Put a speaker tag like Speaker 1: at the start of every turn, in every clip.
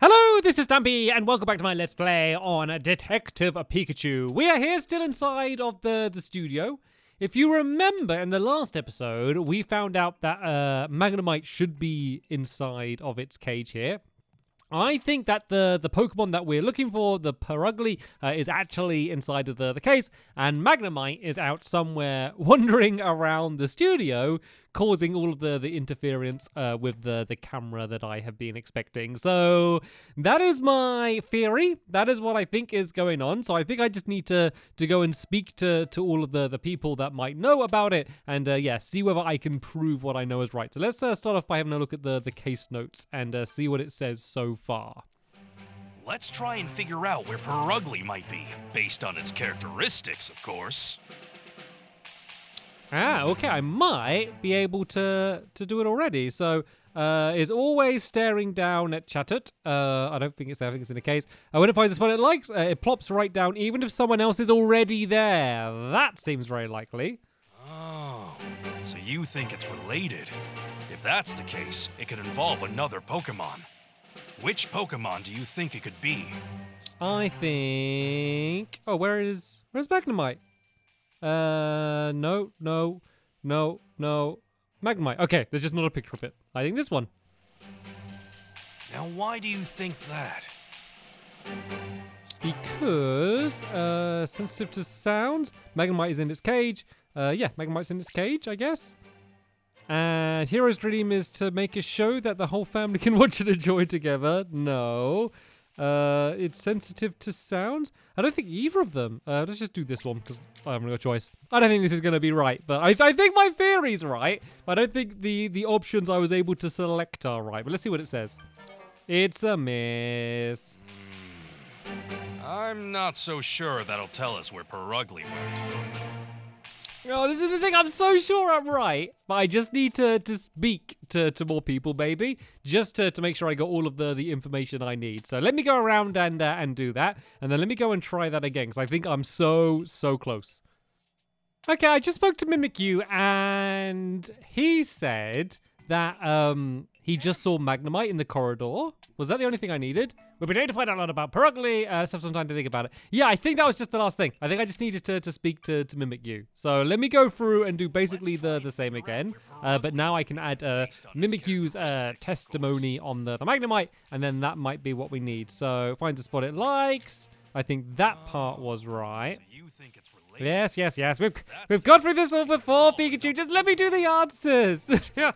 Speaker 1: Hello, this is Stampy, and welcome back to my Let's Play on Detective Pikachu. We are here still inside of the studio. If you remember in the last episode, we found out that Magnemite should be inside of its cage here. I think that the Pokemon that we're looking for, the Purugly, is actually inside of the case, and Magnemite is out somewhere wandering around the studio, causing all of the interference with the camera that I have been expecting. So that is my theory. That is what I think is going on. So I think I just need to go and speak to all of the people that might know about it, and yeah, see whether I can prove what I know is right. So let's start off by having a look at the case notes and see what it says so far.
Speaker 2: Let's try and figure out where Purugly might be, based on its characteristics, of course.
Speaker 1: Ah, okay, I might be able to do it already. So, is always staring down at Chatut. I don't think it's there, I think it's in the case. When it finds a spot it likes, it plops right down, even if someone else is already there. That seems very likely.
Speaker 2: Oh, so you think it's related. If that's the case, it could involve another Pokemon. Which Pokemon do you think it could be?
Speaker 1: I think... Oh, where's Magnemite? No. Magnemite. Okay, there's just not a picture of it. I think this one.
Speaker 2: Now, why do you think that?
Speaker 1: Because, sensitive to sounds. Magnemite is in its cage. Yeah, Magnemite's in its cage, I guess. And Hero's dream is to make a show that the whole family can watch and enjoy together. No. It's sensitive to sounds. I don't think either of them. Let's just do this one because I haven't got a choice. I don't think this is going to be right, but I think my theory's right. I don't think the options I was able to select are right. But let's see what it says. It's a miss.
Speaker 2: I'm not so sure that'll tell us where Purugly went.
Speaker 1: Oh, this is the thing. I'm so sure I'm right, but I just need to speak to more people, maybe, just to make sure I got all of the information I need. So let me go around and do that, and then let me go and try that again, because I think I'm so close. Okay, I just spoke to Mimikyu, and he said that he just saw Magnemite in the corridor. Was that the only thing I needed? We've been able to find out a lot about Purugly. Let's have some time to think about it. Yeah, I think that was just the last thing. I think I just needed to speak to Mimikyu. So let me go through and do basically the same again. But now I can add Mimikyu's testimony on the Magnemite, and then that might be what we need. So finds a spot it likes. I think that part was right. Yes. We've gone through this all before, Pikachu. Just let me do the answers. Yeah.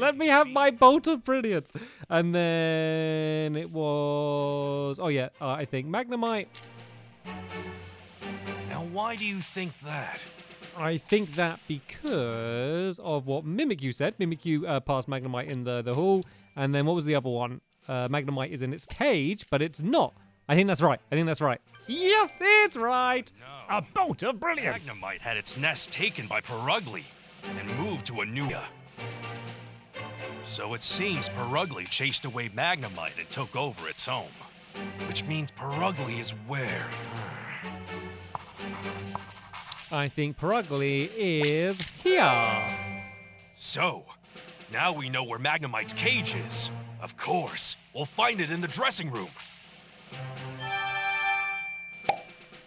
Speaker 1: Let me have my bolt of brilliance. And then it was... Oh, yeah. I think Magnemite.
Speaker 2: Now, why do you think that?
Speaker 1: I think that because of what Mimikyu said. Mimikyu passed Magnemite in the hall. And then what was the other one? Magnemite is in its cage, but it's not. I think that's right. Yes, it's right.
Speaker 2: No.
Speaker 1: A bolt of brilliance.
Speaker 2: Magnemite had its nest taken by Purugly and moved to a new area. So it seems Purugly chased away Magnemite and took over its home. Which means Purugly is where?
Speaker 1: I think Purugly is here.
Speaker 2: So, now we know where Magnemite's cage is. Of course, we'll find it in the dressing room.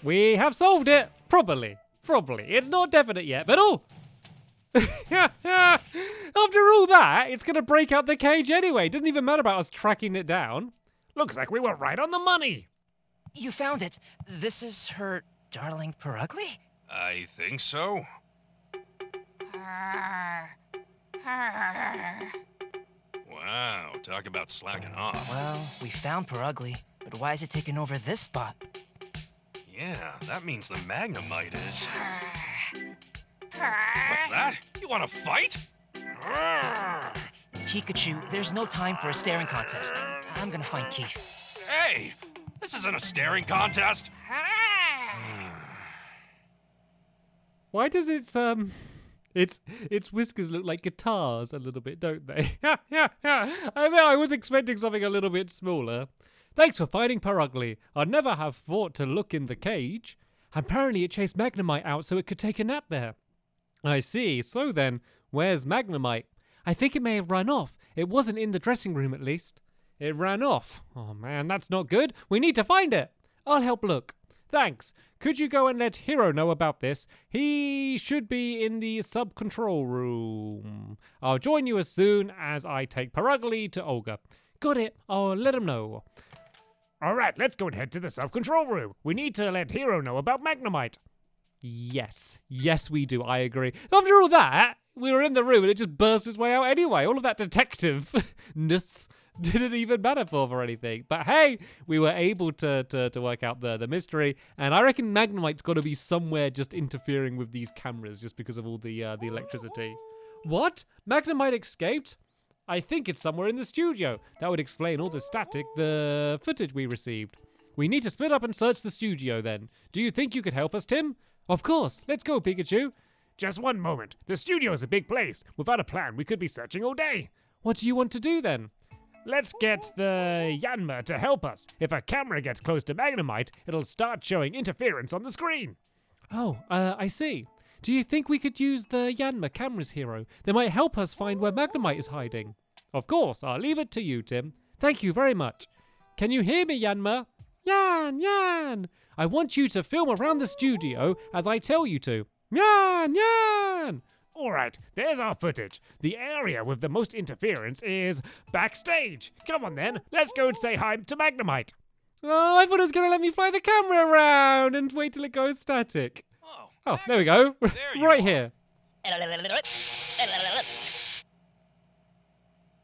Speaker 1: We have solved it. Probably. It's not definite yet, but oh! After all that, it's going to break out the cage anyway. Didn't even matter about us tracking it down. Looks like we were right on the money.
Speaker 3: You found it. This is her darling Purugly?
Speaker 2: I think so. Wow, talk about slacking off.
Speaker 3: Well, we found Purugly, but why is it taking over this spot?
Speaker 2: Yeah, that means the Magnemite is... What's that? You want to fight?
Speaker 3: Pikachu, there's no time for a staring contest. I'm gonna find Keith.
Speaker 2: Hey, this isn't a staring contest.
Speaker 1: Why does its whiskers look like guitars a little bit, don't they? Yeah. I mean, I was expecting something a little bit smaller. Thanks for finding Purugly. I'd never have thought to look in the cage. Apparently it chased Magnemite out so it could take a nap there. I see. So then, where's Magnemite? I think it may have run off. It wasn't in the dressing room, at least. It ran off. Oh man, that's not good. We need to find it. I'll help look. Thanks. Could you go and let Hero know about this? He should be in the sub-control room. I'll join you as soon as I take Purugly to Olga. Got it. I'll let him know.
Speaker 4: All right, let's go and head to the sub-control room. We need to let Hero know about Magnemite.
Speaker 1: Yes. Yes, we do. I agree. After all that, we were in the room and it just burst its way out anyway. All of that detective-ness didn't even matter for anything. But hey, we were able to work out the mystery. And I reckon Magnemite's got to be somewhere just interfering with these cameras just because of all the electricity. What? Magnemite escaped? I think it's somewhere in the studio. That would explain all the static, the footage we received. We need to split up and search the studio then. Do you think you could help us, Tim? Of course. Let's go, Pikachu.
Speaker 4: Just one moment. The studio is a big place. Without a plan, we could be searching all day.
Speaker 1: What do you want to do then?
Speaker 4: Let's get the Yanma to help us. If a camera gets close to Magnemite, it'll start showing interference on the screen.
Speaker 1: Oh, I see. Do you think we could use the Yanma cameras, Hero? They might help us find where Magnemite is hiding. Of course, I'll leave it to you, Tim. Thank you very much. Can you hear me, Yanma? Yan! I want you to film around the studio as I tell you to. Yan!
Speaker 4: All right, there's our footage. The area with the most interference is backstage. Come on then, let's go and say hi to Magnemite.
Speaker 1: Oh, I thought it was going to let me fly the camera around and wait till it goes static. Oh, there we go. Right here.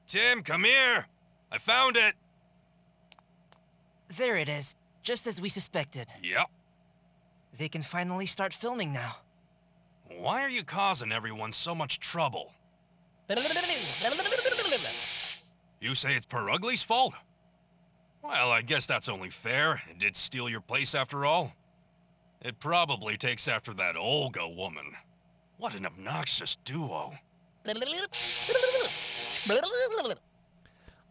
Speaker 2: Tim, come here. I found it.
Speaker 3: There it is, just as we suspected.
Speaker 2: Yep.
Speaker 3: They can finally start filming now.
Speaker 2: Why are you causing everyone so much trouble? You say it's Purugly's fault? Well, I guess that's only fair. It did steal your place after all. It probably takes after that Olga woman. What an obnoxious duo.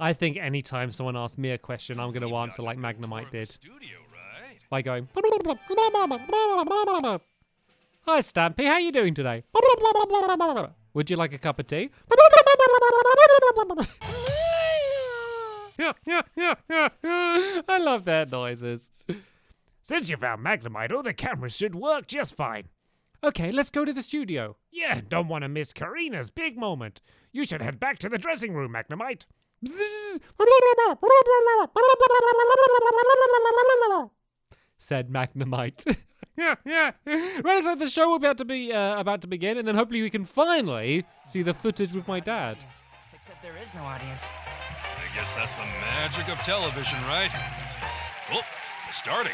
Speaker 1: I think anytime someone asks me a question, I'm going to answer like Magnemite did.
Speaker 2: Studio, right?
Speaker 1: By going... Hi, Stampy. How you doing today? Would you like a cup of tea? I love their noises.
Speaker 4: Since you found Magnemite, all the cameras should work just fine.
Speaker 1: Okay, let's go to the studio.
Speaker 4: Yeah, don't want to miss Karina's big moment. You should head back to the dressing room, Magnemite.
Speaker 1: Said Magnemite. Yeah. Right, so the show will be about to begin, and then hopefully we can finally see the footage with my dad.
Speaker 3: Except there is no audience.
Speaker 2: I guess that's the magic of television, right? Oh, we're starting.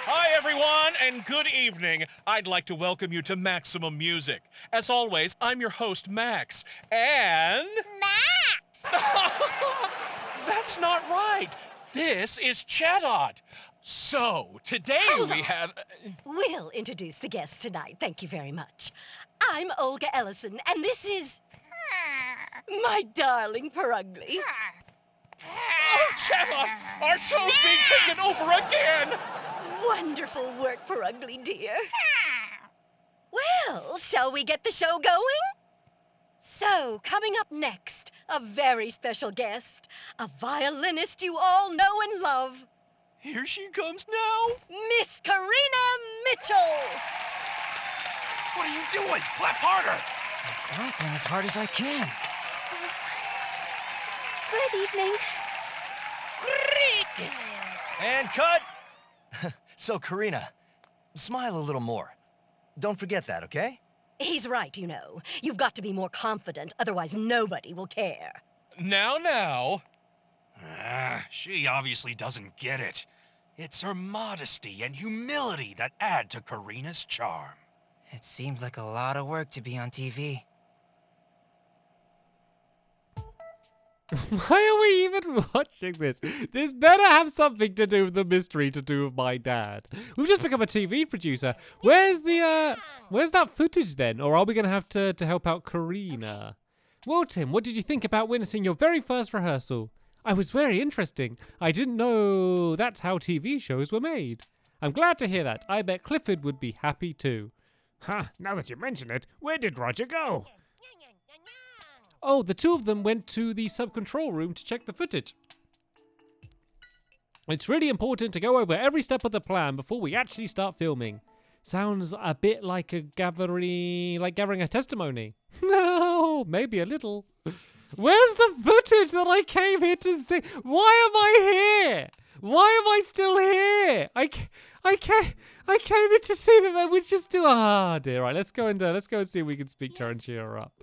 Speaker 5: Hi, everyone, and good evening. I'd like to welcome you to Maximum Music. As always, I'm your host, Max, and... Max! That's not right. This is Chatot. So, today we have...
Speaker 6: We'll introduce the guests tonight. Thank you very much. I'm Olga Ellison, and this is... my darling Purugly.
Speaker 5: Oh, Chatot! Our show's being taken over again!
Speaker 6: Wonderful work, Purugly, dear. Well, shall we get the show going? So, coming up next, a very special guest, a violinist you all know and love,
Speaker 5: Here she comes now.
Speaker 6: Miss Karina Mitchell.
Speaker 2: What are you doing? Clap harder!
Speaker 3: I'm clapping as hard as I can.
Speaker 6: Good evening.
Speaker 7: And cut! So, Karina, smile a little more. Don't forget that, okay?
Speaker 6: He's right, you know. You've got to be more confident, otherwise nobody will care.
Speaker 5: Now.
Speaker 2: She obviously doesn't get it. It's her modesty and humility that add to Karina's charm.
Speaker 3: It seems like a lot of work to be on TV.
Speaker 1: Why are we even watching this? This better have something to do with the mystery to do with my dad. We've just become a TV producer. Where's that footage then? Or are we going to have to help out Karina? Well, Tim, what did you think about witnessing your very first rehearsal? I was very interesting. I didn't know that's how TV shows were made. I'm glad to hear that. I bet Clifford would be happy too.
Speaker 4: Huh, now that you mention it, where did Roger go?
Speaker 1: Oh, the two of them went to the sub-control room to check the footage. It's really important to go over every step of the plan before we actually start filming. Sounds a bit like gathering a testimony. No, maybe a little. Where's the footage that I came here to see? Why am I here? Why am I still here? I came here to see that they would just do. Ah, dear. Right, let's go and see if we can speak to her and cheer her up.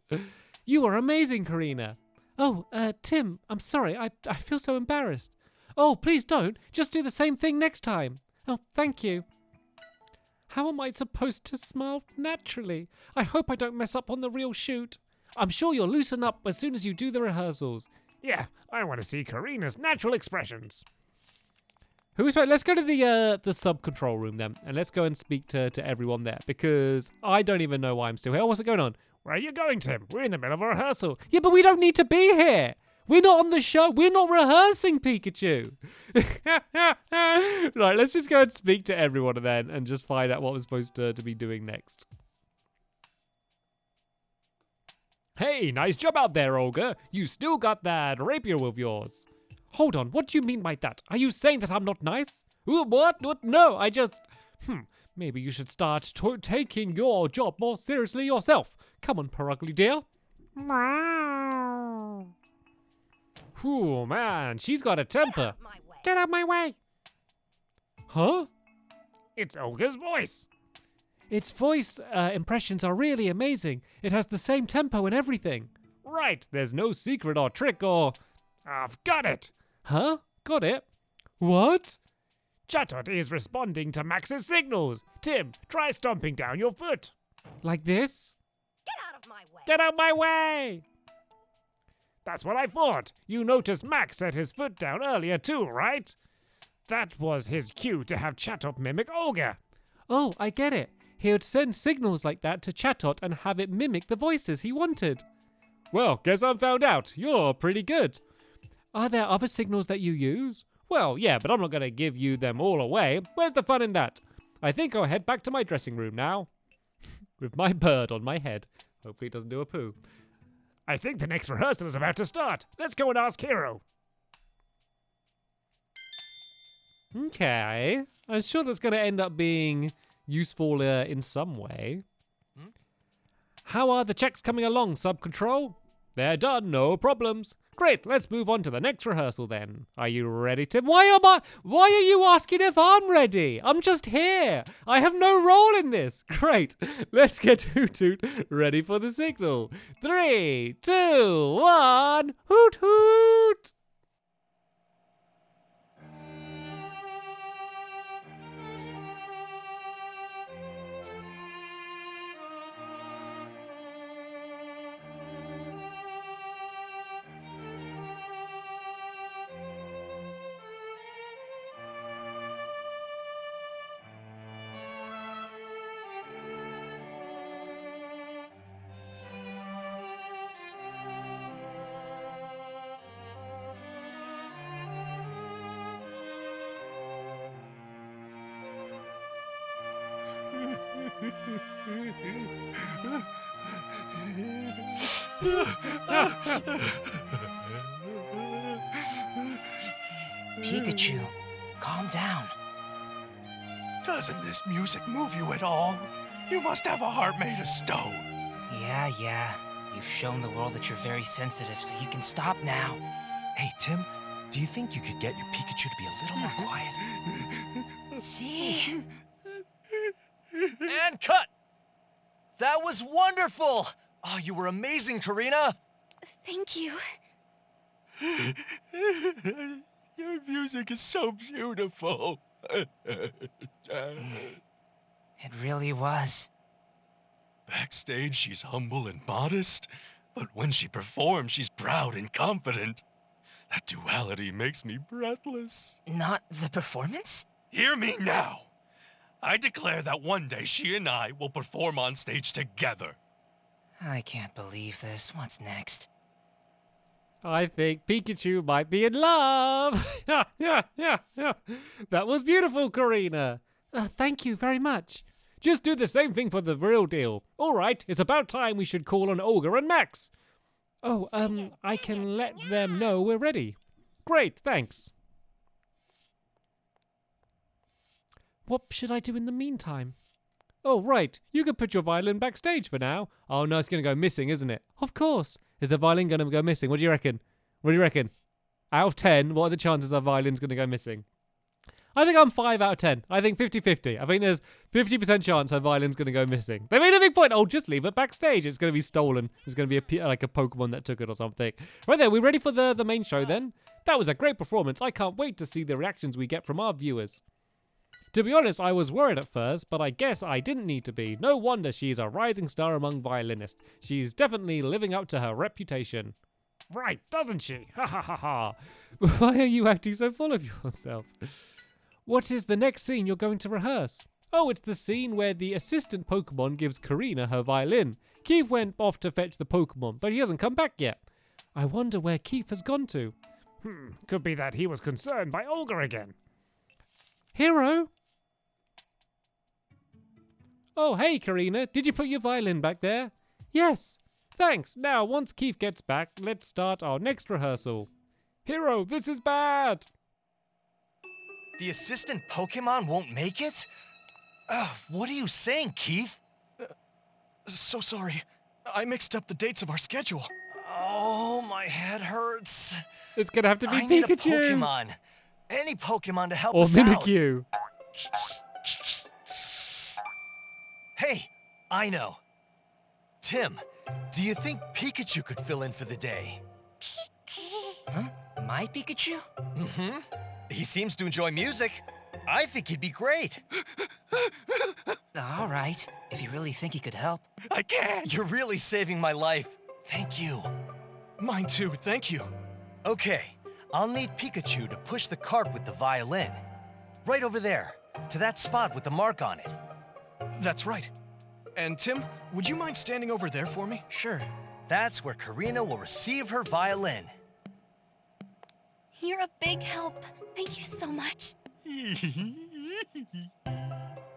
Speaker 1: You are amazing, Karina. Oh, Tim, I'm sorry. I feel so embarrassed. Oh, please don't. Just do the same thing next time. Oh, thank you. How am I supposed to smile naturally? I hope I don't mess up on the real shoot. I'm sure you'll loosen up as soon as you do the rehearsals.
Speaker 4: Yeah, I want to see Karina's natural expressions.
Speaker 1: Let's go to the sub-control room then, and let's go and speak to everyone there, because I don't even know why I'm still here. What's going on?
Speaker 4: Where are you going, Tim? We're in the middle of a rehearsal.
Speaker 1: Yeah, but we don't need to be here. We're not on the show. We're not rehearsing, Pikachu. Right, let's just go and speak to everyone then and just find out what we're supposed to be doing next. Hey, nice job out there, Olga. You still got that rapier of yours. Hold on, what do you mean by that? Are you saying that I'm not nice? What? No, I just... maybe you should start taking your job more seriously yourself. Come on, Perugly dear. Whew, man, she's got a temper. Get out my way. Huh?
Speaker 4: It's Olga's voice.
Speaker 1: Its voice impressions are really amazing. It has the same tempo and everything.
Speaker 4: Right, there's no secret or trick or... I've got it.
Speaker 1: Huh? Got it? What?
Speaker 4: Chatot is responding to Max's signals. Tim, try stomping down your foot.
Speaker 1: Like this?
Speaker 6: Get out of my way.
Speaker 1: Get out my way!
Speaker 4: That's what I thought. You noticed Max set his foot down earlier too, right? That was his cue to have Chatot mimic Olga.
Speaker 1: Oh, I get it. He would send signals like that to Chatot and have it mimic the voices he wanted. Well, guess I'm found out. You're pretty good. Are there other signals that you use? Well, yeah, but I'm not going to give you them all away. Where's the fun in that? I think I'll head back to my dressing room now. With my bird on my head. Hopefully it doesn't do a poo.
Speaker 4: I think the next rehearsal is about to start. Let's go and ask Hero.
Speaker 1: Okay. I'm sure that's going to end up being useful in some way. How are the checks coming along, Sub-Control? They're done, no problems. Great, let's move on to the next rehearsal then. Are you ready, Tim? Why are you asking if I'm ready? I'm just here. I have no role in this. Great, let's get Hoot Hoot ready for the signal. 3, 2, 1, Hoot Hoot!
Speaker 3: Pikachu, calm down.
Speaker 2: Doesn't this music move you at all? You must have a heart made of stone.
Speaker 3: Yeah. You've shown the world that you're very sensitive, so you can stop now.
Speaker 7: Hey, Tim, do you think you could get your Pikachu to be a little more quiet?
Speaker 6: See?
Speaker 7: And cut! That was wonderful! Oh, you were amazing, Karina!
Speaker 6: Thank you.
Speaker 2: Your music is so beautiful.
Speaker 3: It really was.
Speaker 2: Backstage, she's humble and modest, but when she performs, she's proud and confident. That duality makes me breathless.
Speaker 3: Not the performance?
Speaker 2: Hear me now. I declare that one day she and I will perform on stage together.
Speaker 3: I can't believe this. What's next?
Speaker 1: I think Pikachu might be in love. Yeah. That was beautiful, Karina. Thank you very much. Just do the same thing for the real deal. All right, it's about time we should call on Olga and Max. Oh, I can let them know we're ready. Great, thanks. What should I do in the meantime? Oh, right. You could put your violin backstage for now. Oh, no, it's going to go missing, isn't it? Of course. Is the violin going to go missing? What do you reckon? What do you reckon? Out of 10, what are the chances our violin's going to go missing? I think I'm 5 out of 10. I think 50-50. I think there's 50% chance her violin's going to go missing. They made a big point. Oh, just leave it backstage. It's going to be stolen. It's going to be like a Pokemon that took it or something. Right there, we ready for the main show then? That was a great performance. I can't wait to see the reactions we get from our viewers. To be honest, I was worried at first, but I guess I didn't need to be. No wonder she's a rising star among violinists. She's definitely living up to her reputation.
Speaker 4: Right, doesn't she? Ha ha ha ha.
Speaker 1: Why are you acting so full of yourself? What is the next scene you're going to rehearse? Oh, it's the scene where the assistant Pokemon gives Karina her violin. Keith went off to fetch the Pokemon, but he hasn't come back yet. I wonder where Keith has gone to.
Speaker 4: Could be that he was concerned by Olga again.
Speaker 1: Hero? Oh, hey, Karina. Did you put your violin back there? Yes. Thanks. Now, once Keith gets back, let's start our next rehearsal. Hero, this is bad.
Speaker 7: The assistant Pokemon won't make it? What are you saying, Keith?
Speaker 5: So sorry. I mixed up the dates of our schedule.
Speaker 7: Oh, my head hurts.
Speaker 1: It's going to have to be
Speaker 7: I
Speaker 1: Pikachu.
Speaker 7: need a Pokemon. Any Pokemon to help
Speaker 1: Or
Speaker 7: us out.
Speaker 1: Mimikyu.
Speaker 7: Hey, I know. Tim, do you think Pikachu could fill in for the day?
Speaker 3: Huh? My Pikachu?
Speaker 7: Mm-hmm. He seems to enjoy music. I think he'd be great.
Speaker 3: All right, if you really think he could help.
Speaker 7: I can't. You're really saving my life. Thank you.
Speaker 5: Mine too, thank you.
Speaker 7: Okay, I'll need Pikachu to push the cart with the violin. Right over there, to that spot with the mark on it.
Speaker 5: That's right. And Tim, would you mind standing over there for me?
Speaker 3: Sure.
Speaker 7: That's where Karina will receive her violin.
Speaker 6: You're a big help. Thank you so much.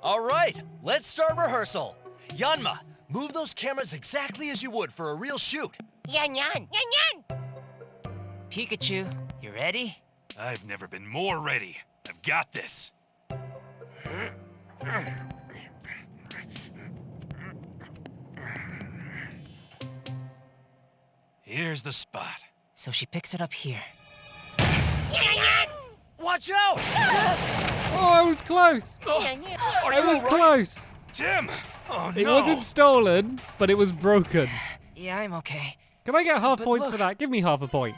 Speaker 7: All right, let's start rehearsal. Yanma, move those cameras exactly as you would for a real shoot.
Speaker 8: Yan yan, yan yan.
Speaker 3: Pikachu, you ready?
Speaker 2: I've never been more ready. I've got this. Here's the spot.
Speaker 3: So she picks it up here.
Speaker 8: Yan yan.
Speaker 7: Watch out!
Speaker 1: Oh, I was close.
Speaker 8: Yan yan.
Speaker 2: Are
Speaker 1: I
Speaker 2: you
Speaker 1: was
Speaker 2: all right?
Speaker 1: close.
Speaker 2: Tim! Oh,
Speaker 1: It
Speaker 2: no!
Speaker 1: wasn't stolen, but it was broken.
Speaker 3: Yeah, I'm okay.
Speaker 1: Can I get half
Speaker 7: But
Speaker 1: points
Speaker 7: look.
Speaker 1: for that? Give me half a point.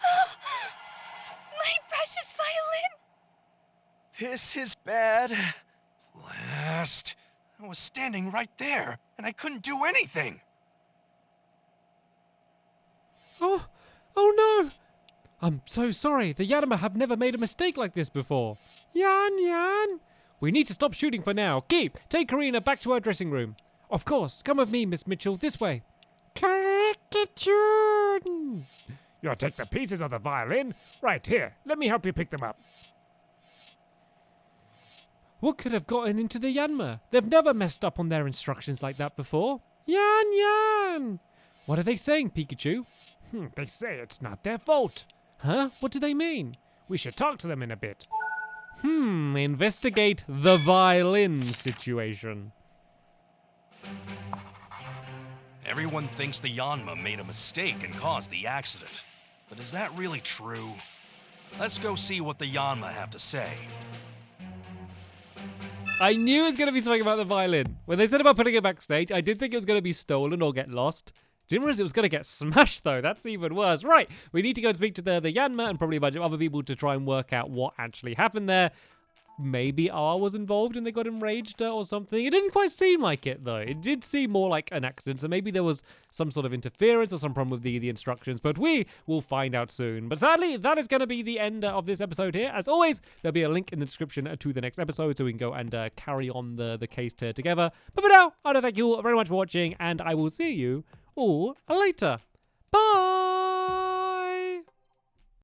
Speaker 6: My precious violin.
Speaker 7: This is bad.
Speaker 2: Blast. I was standing right there, and I couldn't do anything.
Speaker 1: Oh no! I'm so sorry. The Yanma have never made a mistake like this before. Yan! We need to stop shooting for now. Keep, take Karina back to her dressing room. Of course. Come with me, Miss Mitchell. This way. Correction!
Speaker 4: You'll take the pieces of the violin? Right here. Let me help you pick them up.
Speaker 1: What could have gotten into the Yanma? They've never messed up on their instructions like that before. Yan! What are they saying, Pikachu?
Speaker 4: They say it's not their fault.
Speaker 1: Huh? What do they mean?
Speaker 4: We should talk to them in a bit.
Speaker 1: Investigate the violin situation.
Speaker 2: Everyone thinks the Yanma made a mistake and caused the accident. But is that really true? Let's go see what the Yanma have to say.
Speaker 1: I knew it was going to be something about the violin. When they said about putting it backstage, I did think it was going to be stolen or get lost. Didn't realize it was going to get smashed, though. That's even worse. Right, we need to go and speak to the Yanma and probably a bunch of other people to try and work out what actually happened there. Maybe R was involved and they got enraged or something. It didn't quite seem like it, though. It did seem more like an accident, so maybe there was some sort of interference or some problem with the instructions, but we will find out soon. But sadly, that is going to be the end of this episode here. As always, there'll be a link in the description to the next episode so we can go and carry on the case together. But for now, I want to thank you all very much for watching, and I will see you all later. Bye!